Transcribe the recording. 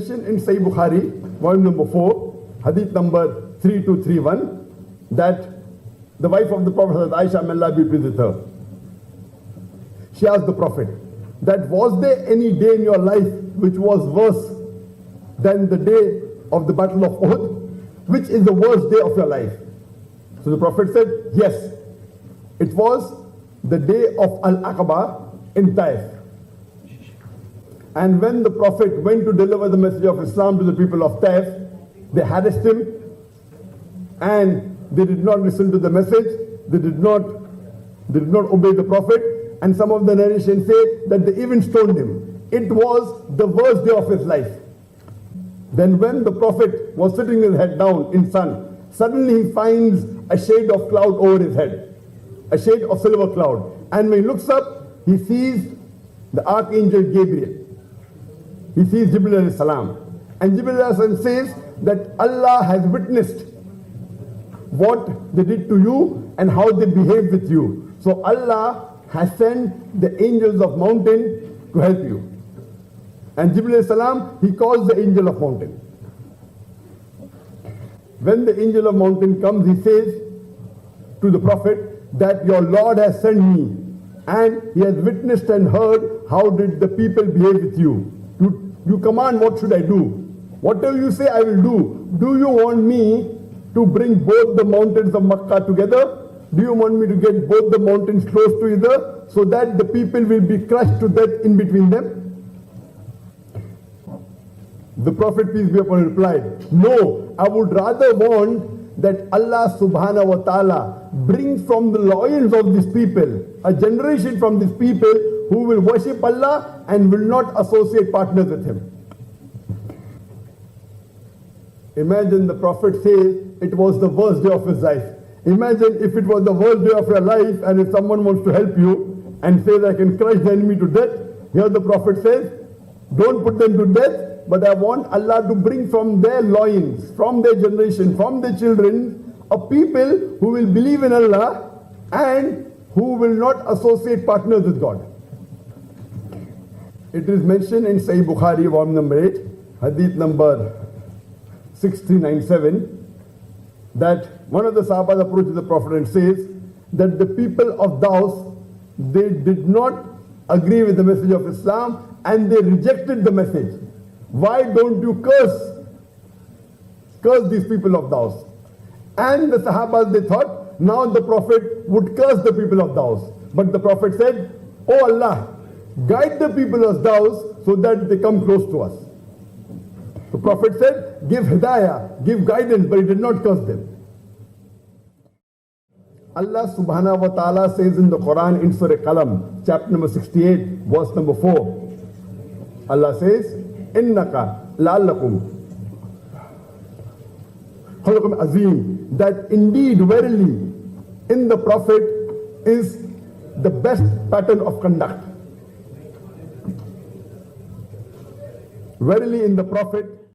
mentioned in Sahih Bukhari, volume number 4, hadith number 3231, that the wife of the Prophet, Aisha, may Allah be pleased with her, she asked the Prophet that was there any day in your life which was worse than the day of the battle of Uhud? Which is the worst day of your life? So the Prophet said, yes, it was the day of Al-Aqaba in Taif. And when the Prophet went to deliver the message of Islam to the people of Taif, they harassed him and they did not listen to the message, they did not obey the Prophet, and some of the narrations say that they even stoned him. It was the worst day of his life. Then when the Prophet was sitting his head down in sun, suddenly he finds a shade of cloud over his head, a shade of silver cloud. And when he looks up, he sees the Archangel Gabriel. He sees Jibril alayhi salam. And Jibril alayhi salam says that Allah has witnessed what they did to you and how they behaved with you. So Allah has sent the angels of mountain to help you. And Jibril alayhi salam, he calls the angel of mountain. When the angel of mountain comes, he says to the Prophet that your Lord has sent me and he has witnessed and heard how did the people behave with you. You command, what should I do? Whatever you say, I will do. Do you want me to bring both the mountains of Makkah together? Do you want me to get both the mountains close to each other so that the people will be crushed to death in between them? The Prophet, peace be upon him, replied, no, I would rather want that Allah subhanahu wa ta'ala brings from the loins of these people a generation from these people who will worship Allah and will not associate partners with him. Imagine the Prophet says it was the worst day of his life. Imagine if it was the worst day of your life and if someone wants to help you and says I can crush the enemy to death. Here the Prophet says, don't put them to death, but I want Allah to bring from their loins, from their generation, from their children, a people who will believe in Allah and who will not associate partners with God. It is mentioned in Sahih Bukhari, volume number 8, hadith number 6397, that one of the Sahabas approaches the Prophet and says that the people of Daus, they did not agree with the message of Islam and they rejected the message. Why don't you curse these people of Daus? And the Sahabas, they thought, now the Prophet would curse the people of Daus. But the Prophet said, oh Allah, guide the people of Daus so that they come close to us. The Prophet said, give hidayah, give guidance, but he did not curse them. Allah subhanahu wa ta'ala says in the Quran in Surah Qalam, chapter number 68, verse number 4. Allah says, Innaka la'allakum khuluqun azim, that indeed, verily, in the Prophet is the best pattern of conduct. Verily in the Prophet